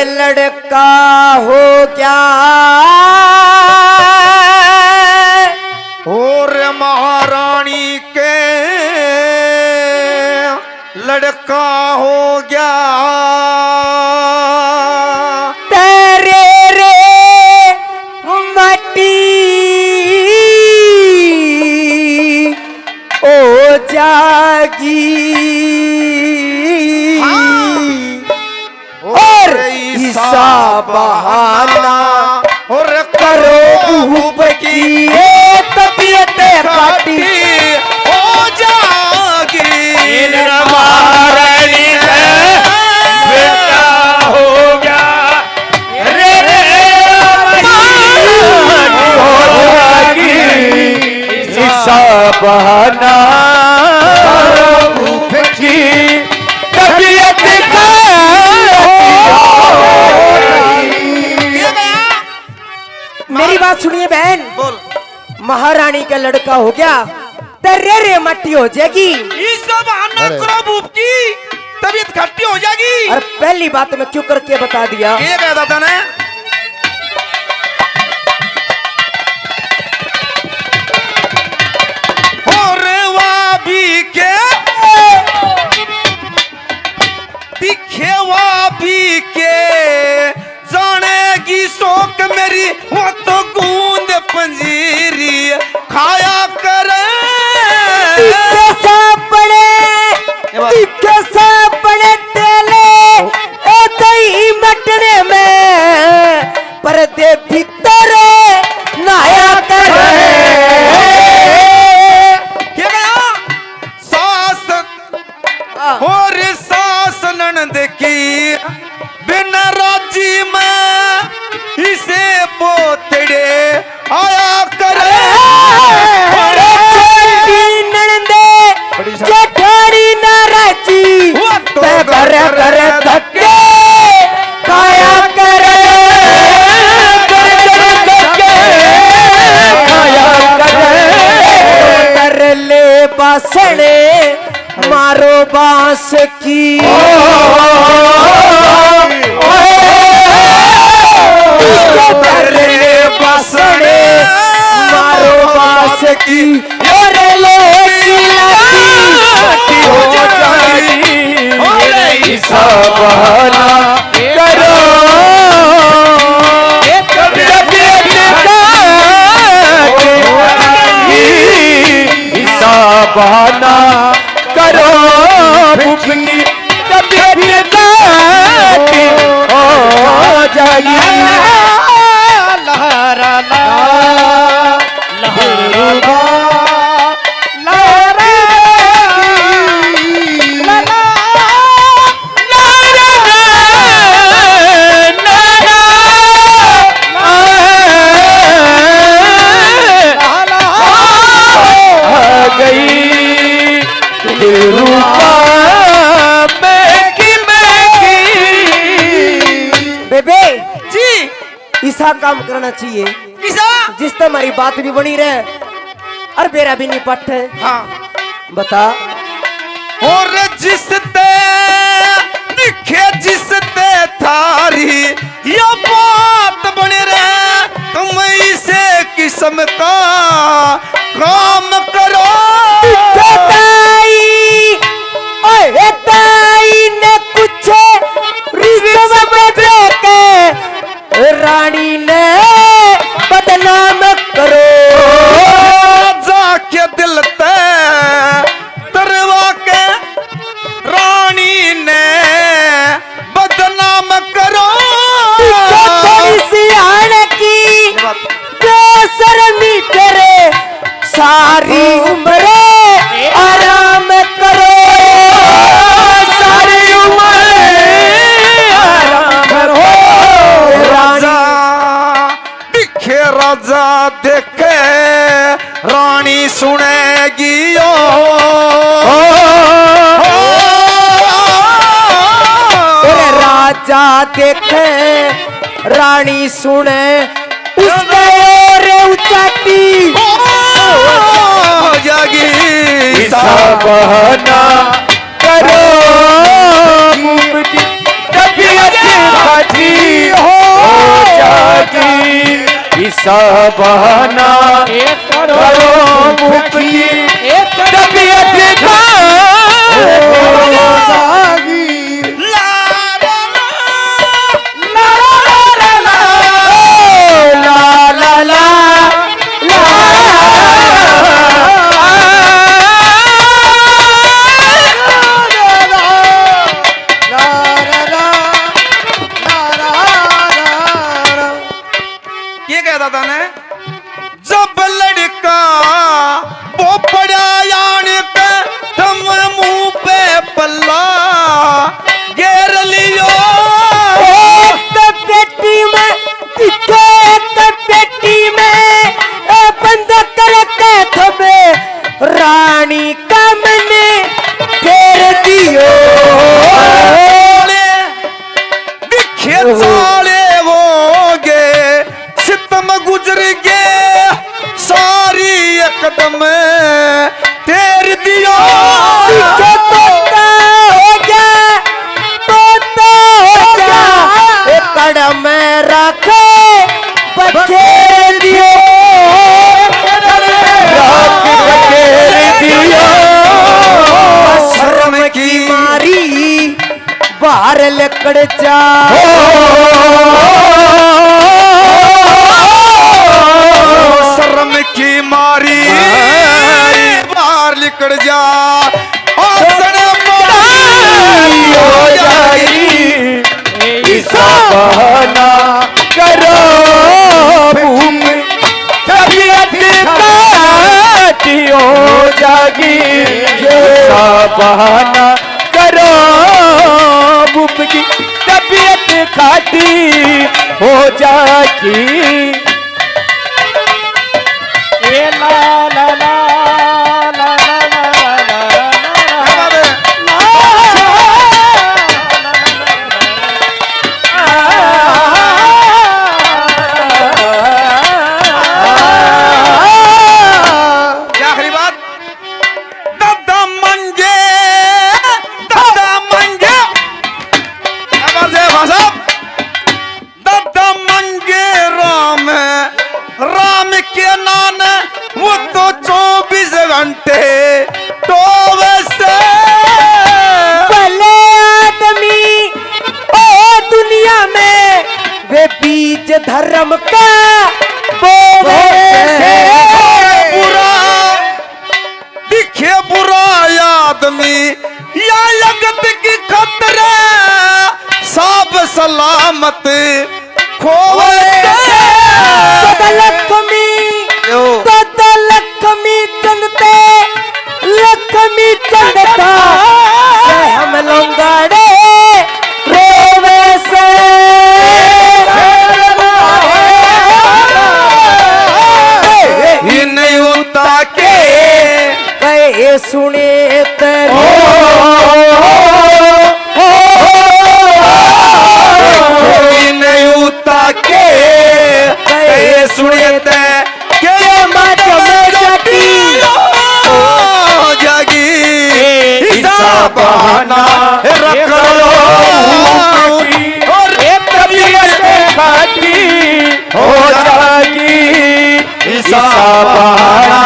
लड़का हो गया और महारानी के लड़का हो गया तेरे रे मटी ओ जागी और ईसा बहाना और करो भूप की तबीयत काटी हो जागी महारानी बेटा हो गया रे हो जागी ईसा बहाना भूख की तबीयत मेरी बात सुनिए बहन। बोल। महारानी का लड़का हो गया तेरे रे मट्टी हो जाएगी। ईसा बहाना करो भूप की तबीयत खट्टी हो जाएगी। और पहली बात मैं क्यों करके बता दिया। ये कह दादा ने और वा भी के दिखे वा भी के जानेगी शोक मेरी वो तो गूंद पंजीरी खाया करे बड़े तेले दही मटने में पर्दे भीतर नहाया करे। क्या गया सास और सास ननद की बिना राजी में इसे पोतड़े आया करे जेठानी नाराजी करे करे धक्के खाया करे कर ले बासने मारो बांस की कर ले बासने मारो बांस की और ले हो जाएगी ईसा बहाना करो ईसा बहाना करो भूख की तबीयत हो जाएगी लहरा लहरा बेबे जी ऐसा काम करना चाहिए किसा जिससे हमारी बात भी बनी रहे और बेरा भी निपट है। हाँ बता और जिसते दिखे जिसते थारी ये बात बने रहे तुम इसे किस्म का काम करो ताई ने कुछ रानी ने बदनाम करो जाके दिल ते तरवा के रानी ने बदनाम करो सियाण की बेशर्मी करे सारी उम्र आराम करो सारी उम्र आराम करो राजा दिखे राजा देखे रानी सुनेगी राजा देखे रानी सुने उसके और उचाटी जागी ईसा बहाना करो तबीयत ईसा बहाना करो भूख की तबीयत का ये कहता था ने जब लड़का वो पड़ा यानी पे हम मुंह पे पल्ला घेर लियो पेटी में पेटी में बंद करके थमे रानी का मैंने फेर दियो दिखे साले हो गए सितम गुजर गए सारी एकदम तेर दियो पीछे तोता हो गया तोता हो गया कड़म रखे बखेर दियो शर्म की मारी बाहर लकड़ जा शर्म की मारी बाहर निकल जा हो जाएगी ईसा बहाना करो भूख तबीयत काटी हो जाएगी ईसा बहाना करो भूख की तबीयत काटी हो जाएगी ला ला ला घंटे तो वैसे भले आदमी ओ दुनिया में वे बीज धर्म का बोवे से बुरा दिखे बुरा आदमी या जगत की खतरे सब सलामत खोवे लक्ष्मी लक्ष्मी चंदते लक्ष्मी चंदता से हम लोंगाड़े रोवे से ही नहीं होता के कहे सुने तेरे ही नहीं होता के कहे सुने ते बहाना रख लो और एक तबीयत काटी हो जाएगी ईसा बहाना